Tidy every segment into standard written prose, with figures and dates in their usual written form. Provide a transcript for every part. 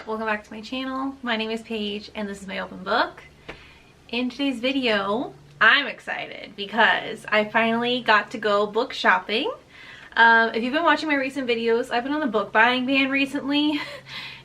Welcome back to my channel. My name is Paige and this is my open book. In today's video, I'm excited because I finally got to go book shopping. If you've been watching my recent videos, I've been on the book buying ban recently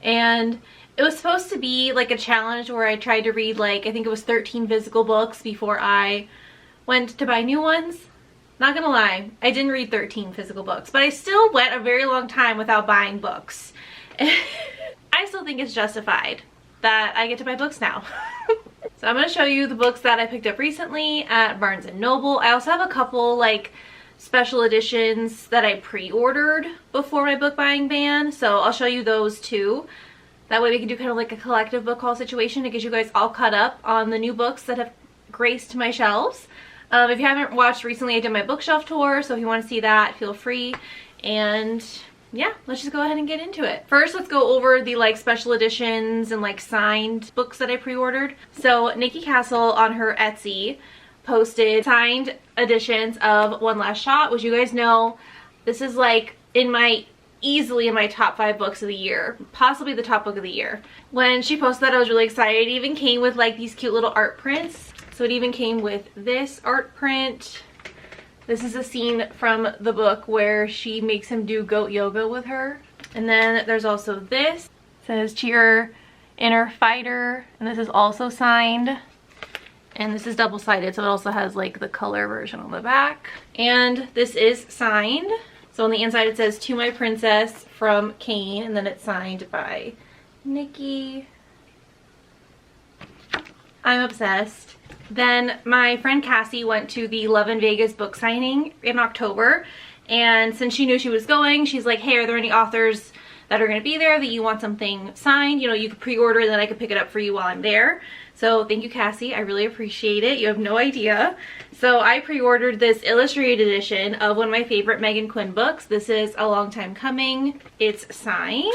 and it was supposed to be like a challenge where I tried to read like, I think it was 13 physical books before I went to buy new ones. Not gonna lie, I didn't read 13 physical books, but I still went a very long time without buying books. I still think it's justified that I get to buy books now. So I'm going to show you the books that I picked up recently at Barnes & Noble. I also have a couple like special editions that I pre-ordered before my book buying ban, so I'll show you those too. That way we can do kind of like a collective book haul situation to get you guys all caught up on the new books that have graced my shelves. If you haven't watched recently, I did my bookshelf tour, so if you want to see that, feel free. And yeah, let's just go ahead and get into it. First, let's go over the like special editions and like signed books that I pre-ordered. So Nikki Castle on her Etsy posted signed editions of One Last Shot, which you guys know, this is like easily in my top 5 books of the year, possibly the top book of the year. When she posted that, I was really excited. It even came with like these cute little art prints. So it even came with this art print. This is a scene from the book where she makes him do goat yoga with her. And then there's also this. It says cheer inner fighter, and this is also signed. And this is double-sided, so it also has like the color version on the back. And this is signed. So on the inside it says To My Princess from Kane, and then it's signed by Nikki. I'm obsessed. Then my friend Cassie went to the Love in Vegas book signing in October, and since she knew she was going, she's like, hey, are there any authors that are going to be there that you want something signed? You know, you could pre-order and then I could pick it up for you while I'm there. So thank you, Cassie. I really appreciate it. You have no idea. So I pre-ordered this illustrated edition of one of my favorite Megan Quinn books. This is A Long Time Coming. It's signed.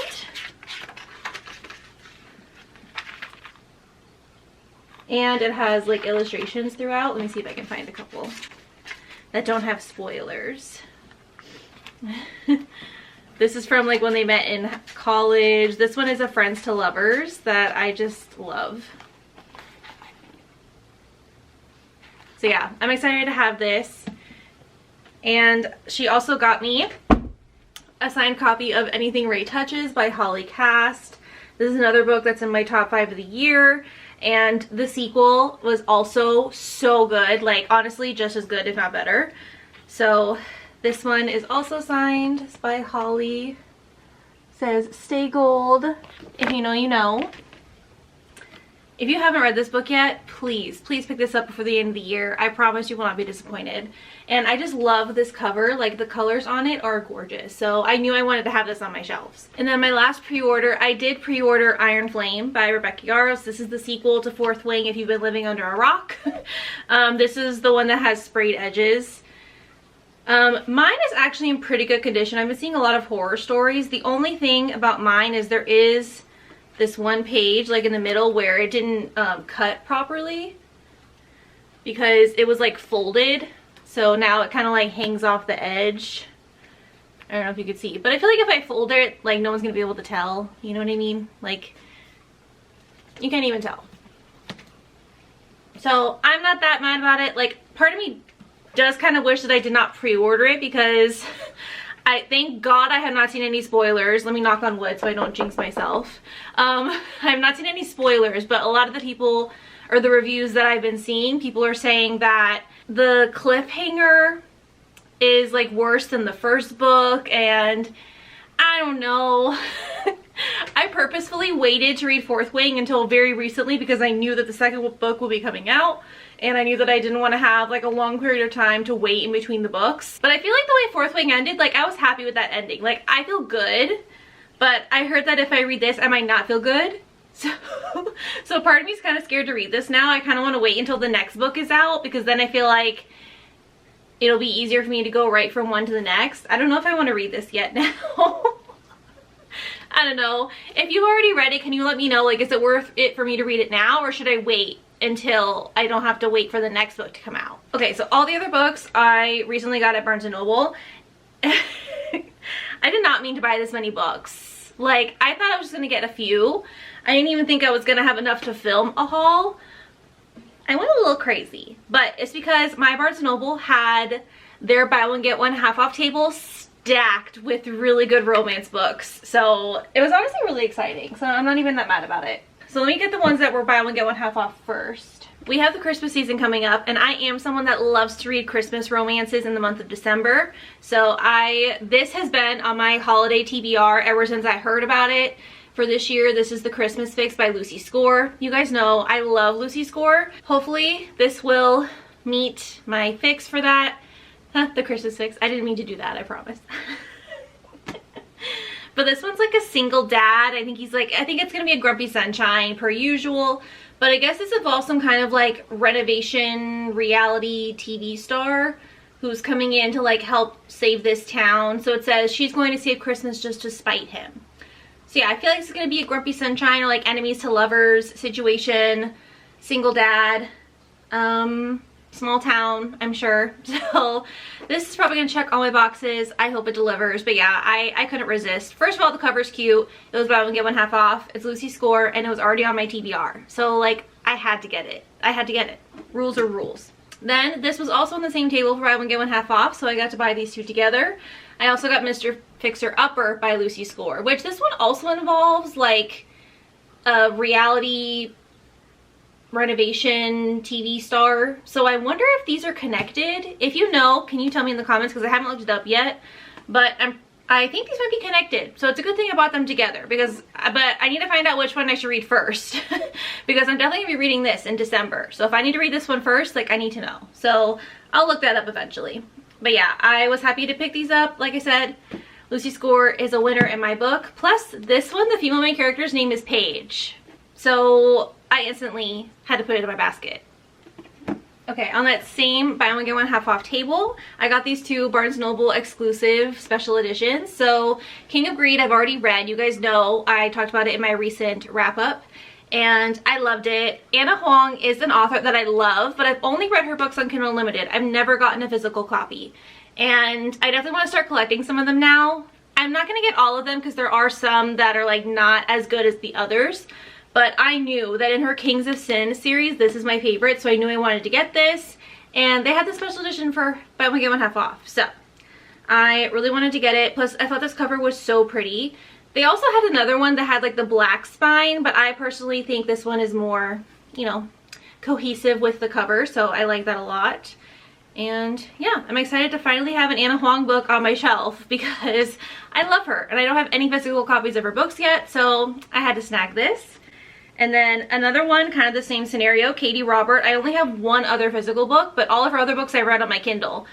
And it has like illustrations throughout. Let me see if I can find a couple that don't have spoilers. This is from like when they met in college. This one is a Friends to Lovers that I just love. So yeah, I'm excited to have this. And she also got me a signed copy of Anything Ray Touches by Holly Cast. This is another book that's in my top 5 of the year. And the sequel was also so good, like honestly just as good if not better. So this one is also signed. It's by Holly. It says stay gold. If you know, you know. If you haven't read this book yet, please pick this up before the end of the year. I promise you will not be disappointed. And I just love this cover. Like the colors on it are gorgeous. So I knew I wanted to have this on my shelves. And then my last pre-order, I did pre-order Iron Flame by Rebecca Yarros. This is the sequel to Fourth Wing if you've been living under a rock. This is the one that has sprayed edges. Mine is actually in pretty good condition. I've been seeing a lot of horror stories. The only thing about mine is there is this one page like in the middle where it didn't cut properly because it was like folded, so now it kind of like hangs off the edge. I don't know if you could see, but I feel like if I fold it, like no one's gonna be able to tell, you know what I mean? Like you can't even tell. So I'm not that mad about it. Like part of me does kind of wish that I did not pre-order it because I thank God I have not seen any spoilers. Let me knock on wood so I don't jinx myself. I have not seen any spoilers, but a lot of the people or the reviews that I've been seeing, people are saying that the cliffhanger is like worse than the first book, and I don't know. I purposefully waited to read Fourth Wing until very recently because I knew that the second book will be coming out. And I knew that I didn't want to have like a long period of time to wait in between the books. But I feel like the way Fourth Wing ended, like I was happy with that ending. Like I feel good, but I heard that if I read this, I might not feel good. So part of me is kind of scared to read this now. I kind of want to wait until the next book is out because then I feel like it'll be easier for me to go right from one to the next. I don't know if I want to read this yet now. I don't know. If you've already read it, can you let me know, like, is it worth it for me to read it now or should I wait until I don't have to wait for the next book to come out? Okay, so all the other books I recently got at Barnes & Noble. I did not mean to buy this many books. Like, I thought I was just gonna get a few. I didn't even think I was gonna have enough to film a haul. I went a little crazy, but it's because my Barnes & Noble had their buy one get one half off table stacked with really good romance books. So it was honestly really exciting. So I'm not even that mad about it. So let me get the ones that were buy one get one half off first. We have the Christmas season coming up, and I am someone that loves to read Christmas romances in the month of December. So this has been on my holiday TBR ever since I heard about it. For this year, this is the Christmas Fix by Lucy Score. You guys know I love Lucy Score. Hopefully this will meet my fix for that. The Christmas Fix. I didn't mean to do that, I promise. But this one's like a single dad. I think it's gonna be a grumpy sunshine per usual. But I guess this involves some kind of like renovation reality TV star who's coming in to like help save this town. So it says she's going to save Christmas just to spite him. So yeah, I feel like it's gonna be a grumpy sunshine or like enemies to lovers situation, single dad, small town, I'm sure. So this is probably gonna check all my boxes. I hope it delivers. But yeah, I couldn't resist. First of all, the cover's cute. It was buy one get one half off. It's Lucy Score, and it was already on my TBR. So like, I had to get it. I had to get it. Rules are rules. Then this was also on the same table for buy one get one half off, so I got to buy these two together. I also got Mr. Fixer Upper by Lucy Score, which this one also involves like a reality renovation TV star. So I wonder if these are connected. If you know, can you tell me in the comments, because I haven't looked it up yet, but I think these might be connected. So it's a good thing I bought them together, but I need to find out which one I should read first because I'm definitely gonna be reading this in December. So if I need to read this one first, like I need to know. So I'll look that up eventually. But yeah, I was happy to pick these up. Like I said, Lucy Score is a winner in my book. Plus this one, the female main character's name is Paige. So I instantly had to put it in my basket. Okay, on that same buy one get one half off table, I got these two Barnes & Noble exclusive special editions. So King of Greed I've already read. You guys know I talked about it in my recent wrap up and I loved it. Anna Huang is an author that I love, but I've only read her books on Kindle Unlimited. I've never gotten a physical copy. And I definitely want to start collecting some of them now. I'm not going to get all of them because there are some that are like not as good as the others. But I knew that in her Kings of Sin series, this is my favorite, so I knew I wanted to get this. And they had the special edition for buy one get one half off. So I really wanted to get it. Plus I thought this cover was so pretty. They also had another one that had like the black spine, but I personally think this one is more, you know, cohesive with the cover, so I like that a lot. And yeah, I'm excited to finally have an Anna Huang book on my shelf because I love her and I don't have any physical copies of her books yet, so I had to snag this. And then another one, kind of the same scenario, Katee Robert. I only have one other physical book, but all of her other books I read on my Kindle.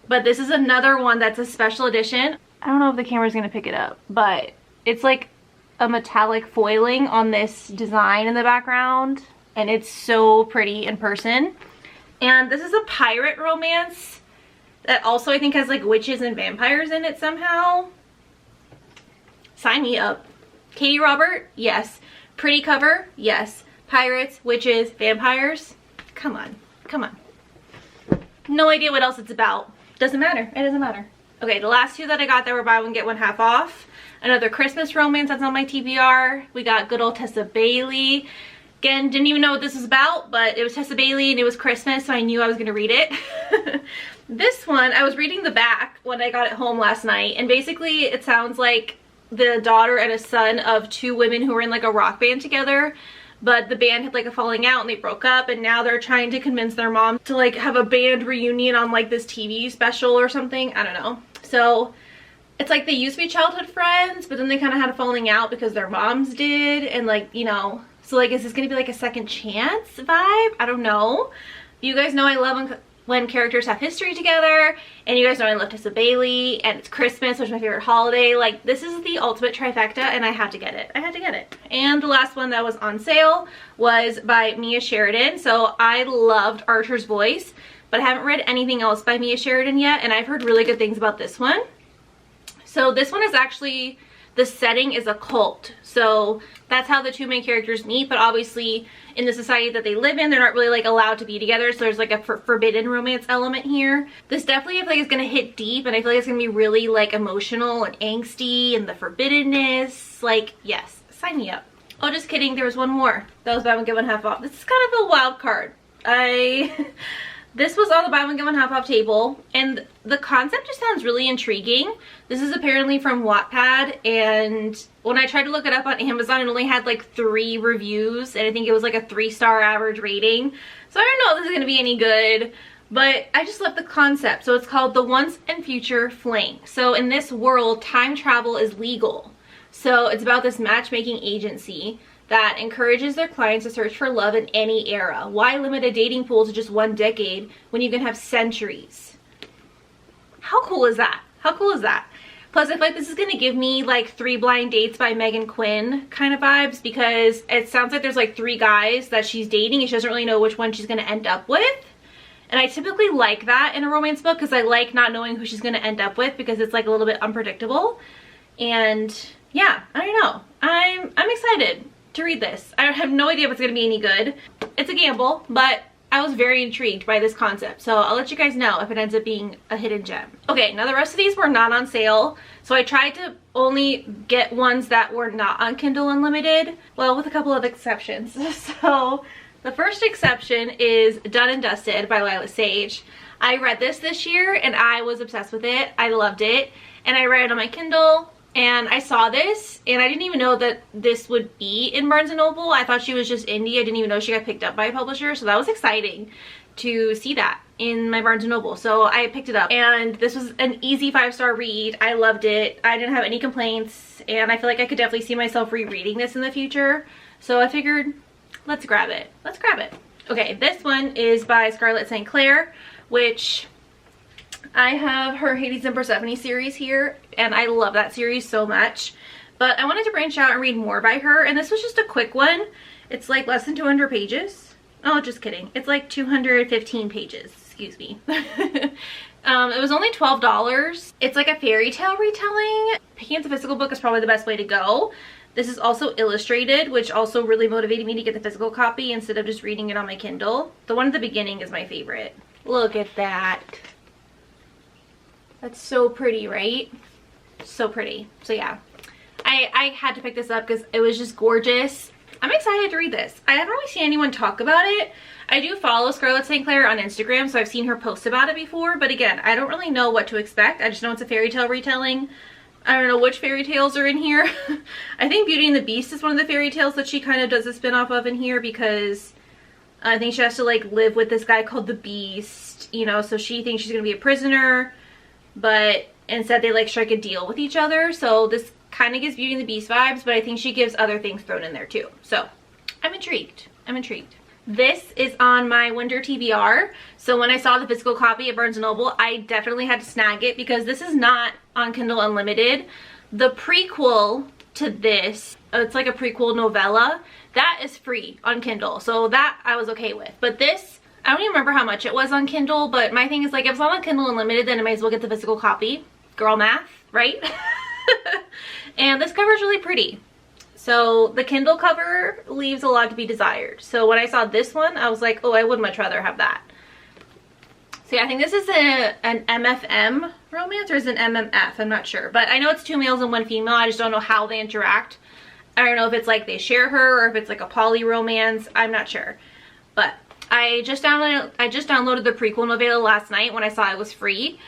But this is another one that's a special edition. I don't know if the camera's gonna pick it up, but it's like a metallic foiling on this design in the background. And it's so pretty in person. And this is a pirate romance that also I think has like witches and vampires in it somehow. Sign me up. Katee Robert, yes. Pretty cover, yes. Pirates, witches, vampires, come on, come on. No idea what else it's about. Doesn't matter, it doesn't matter. Okay, the last two that I got that were buy one get one half off. Another Christmas romance that's on my TBR. We got good old Tessa Bailey. Again, didn't even know what this was about, but it was Tessa Bailey and it was Christmas, so I knew I was gonna read it. This one, I was reading the back when I got it home last night, and basically it sounds like the daughter and a son of two women who were in like a rock band together, but the band had like a falling out and they broke up, and now they're trying to convince their mom to like have a band reunion on like this TV special or something. I don't know. So it's like they used to be childhood friends, but then they kind of had a falling out because their moms did, and like, you know, so like is this gonna be like a second chance vibe? I don't know. You guys know I love when characters have history together, and you guys know I love Tessa Bailey, and it's Christmas, which is my favorite holiday. Like, this is the ultimate trifecta, and I had to get it. I had to get it. And the last one that was on sale was by Mia Sheridan. So I loved Archer's Voice, but I haven't read anything else by Mia Sheridan yet, and I've heard really good things about this one. So this one is actually the setting is a cult. So that's how the two main characters meet, but obviously in the society that they live in, they're not really like allowed to be together. So there's like a forbidden romance element here. This definitely I feel like is gonna hit deep, and I feel like it's gonna be really like emotional and angsty, and the forbiddenness. Like, yes, sign me up. Oh, just kidding. There was one more. That was buy one get one half off. This is kind of a wild card. This was on the buy one get one half off table, and the concept just sounds really intriguing. This is apparently from Wattpad, and when I tried to look it up on Amazon, it only had like 3 reviews, and I think it was like a 3-star average rating. So I don't know if this is gonna be any good, but I just love the concept. So it's called The Once and Future Fling. So in this world, time travel is legal. So it's about this matchmaking agency that encourages their clients to search for love in any era. Why limit a dating pool to just 1 decade when you can have centuries? How cool is that? How cool is that? Plus, I feel like this is going to give me like 3 Blind Dates by Megan Quinn kind of vibes, because it sounds like there's like 3 guys that she's dating and she doesn't really know which one she's going to end up with. And I typically like that in a romance book, because I like not knowing who she's going to end up with, because it's like a little bit unpredictable. And yeah, I don't know. I'm excited to read this. I have no idea if it's going to be any good. It's a gamble, but I was very intrigued by this concept. So I'll let you guys know if it ends up being a hidden gem. Okay, now the rest of these were not on sale. So I tried to only get ones that were not on Kindle Unlimited. Well, with a couple of exceptions. So the first exception is Done and Dusted by Lila Sage. I read this year and I was obsessed with it. I loved it. And I read it on my Kindle. And I saw this, and I didn't even know that this would be in Barnes & Noble. I thought she was just indie. I didn't even know she got picked up by a publisher. So that was exciting to see that in my Barnes & Noble. So I picked it up, and this was an easy 5-star read. I loved it. I didn't have any complaints, and I feel like I could definitely see myself rereading this in the future. So I figured, let's grab it. Let's grab it. Okay, this one is by Scarlett St. Clair, which I have her Hades and Persephone series here, and I love that series so much. But I wanted to branch out and read more by her, and this was just a quick one. It's like less than 200 pages. Oh, just kidding. It's like 215 pages, excuse me. It was only $12. It's like a fairy tale retelling. Picking up the physical book is probably the best way to go. This is also illustrated, which also really motivated me to get the physical copy instead of just reading it on my Kindle. The one at the beginning is my favorite. Look at that. That's so pretty, right? So pretty. So yeah, I had to pick this up because it was just gorgeous. I'm excited to read this. I haven't really seen anyone talk about it. I do follow Scarlett St. Clair on Instagram, so I've seen her post about it before. But again, I don't really know what to expect. I just know it's a fairy tale retelling. I don't know which fairy tales are in here. I think Beauty and the Beast is one of the fairy tales that she kind of does a spin-off of in here, because I think she has to like live with this guy called the Beast, you know, so she thinks she's gonna be a prisoner, but instead they like strike a deal with each other. So this kind of gives Beauty and the Beast vibes, but I think she gives other things thrown in there too. So I'm intrigued. I'm intrigued. This is on my winter TBR. So when I saw the physical copy at Barnes & Noble, I definitely had to snag it because this is not on Kindle Unlimited. The prequel to this, it's like a prequel novella, that is free on Kindle. So that I was okay with. But this, I don't even remember how much it was on Kindle, but my thing is like, if it's not on Kindle Unlimited, then I might as well get the physical copy. Girl math, right? And this cover is really pretty. So the Kindle cover leaves a lot to be desired. So when I saw this one, I was like, oh, I would much rather have that. So yeah, I think this is an MFM romance, or is it an MMF? I'm not sure. But I know it's 2 males and 1 female. I just don't know how they interact. I don't know if it's like they share her or if it's like a poly romance. I'm not sure. But I just downloaded the prequel novella last night when I saw it was free.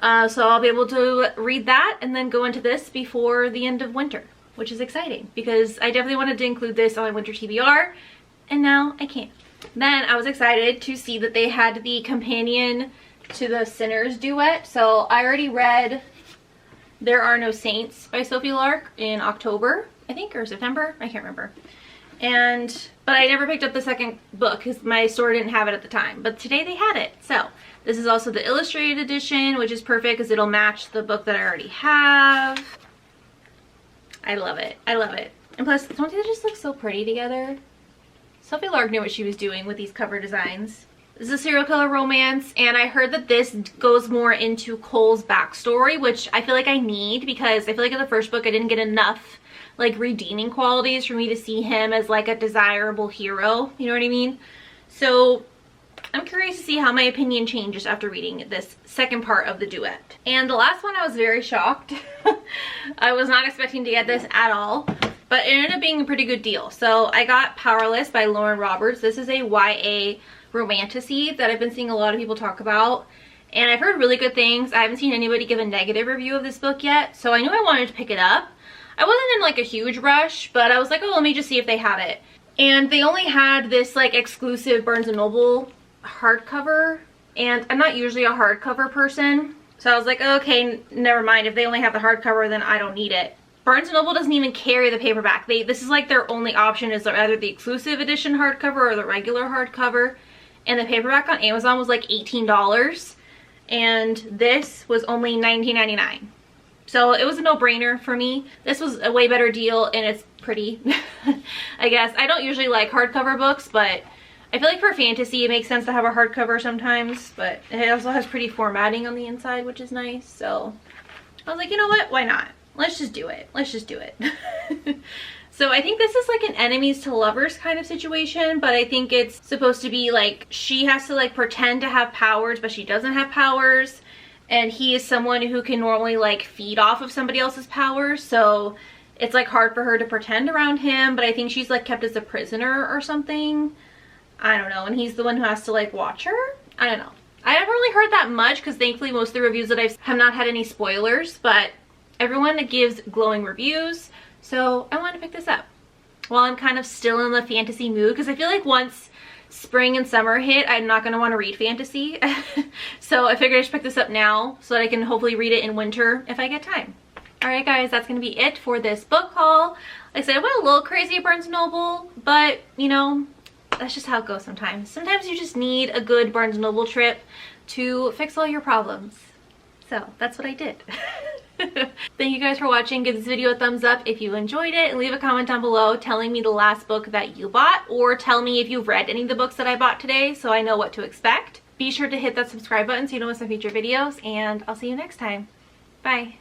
So I'll be able to read that and then go into this before the end of winter, which is exciting because I definitely wanted to include this on my winter TBR, and now I can't. Then I was excited to see that they had the companion to the Sinners duet. So I already read There Are No Saints by Sophie Lark in October, I think, or September, I can't remember. But I never picked up the second book because my store didn't have it at the time. But today they had it. So this is also the illustrated edition, which is perfect because it'll match the book that I already have. I love it. I love it. And plus, don't they just look so pretty together? Sophie Lark knew what she was doing with these cover designs. This is a serial killer romance, and I heard that this goes more into Cole's backstory, which I feel like I need, because I feel like in the first book I didn't get enough like redeeming qualities for me to see him as like a desirable hero, you know what I mean? So I'm curious to see how my opinion changes after reading this second part of the duet. And the last one, I was very shocked. I was not expecting to get this at all, but it ended up being a pretty good deal. So I got Powerless by Lauren Roberts. This is a YA romantasy that I've been seeing a lot of people talk about, and I've heard really good things. I haven't seen anybody give a negative review of this book yet, so I knew I wanted to pick it up. I wasn't in like a huge rush, but I was like, oh, let me just see if they had it. And they only had this like exclusive Barnes & Noble hardcover, and I'm not usually a hardcover person, so I was like, okay, never mind. If they only have the hardcover, then I don't need it. Barnes & Noble doesn't even carry the paperback. This is like their only option, is either the exclusive edition hardcover or the regular hardcover. And the paperback on Amazon was like $18, and this was only $19.99. So it was a no-brainer for me. This was a way better deal, and it's pretty, I guess. I don't usually like hardcover books, but I feel like for fantasy it makes sense to have a hardcover sometimes, but it also has pretty formatting on the inside, which is nice. So I was like, you know what, why not? Let's just do it. Let's just do it. So I think this is like an enemies to lovers kind of situation, but I think it's supposed to be like she has to like pretend to have powers, but she doesn't have powers, and he is someone who can normally like feed off of somebody else's powers, so it's like hard for her to pretend around him, but I think she's like kept as a prisoner or something. I don't know, and he's the one who has to like watch her. I don't know. I haven't really heard that much, because thankfully most of the reviews that have not had any spoilers, but everyone gives glowing reviews. So I wanted to pick this up while I'm kind of still in the fantasy mood, because I feel like once spring and summer hit, I'm not going to want to read fantasy. So I figured I should pick this up now so that I can hopefully read it in winter if I get time. Alright guys, that's going to be it for this book haul. Like I said, I went a little crazy at Barnes & Noble, but you know, that's just how it goes sometimes. Sometimes you just need a good Barnes & Noble trip to fix all your problems. So that's what I did. Thank you guys for watching. Give this video a thumbs up if you enjoyed it, and leave a comment down below telling me the last book that you bought, or tell me if you've read any of the books that I bought today so I know what to expect. Be sure to hit that subscribe button so you don't miss my future videos, and I'll see you next time. Bye.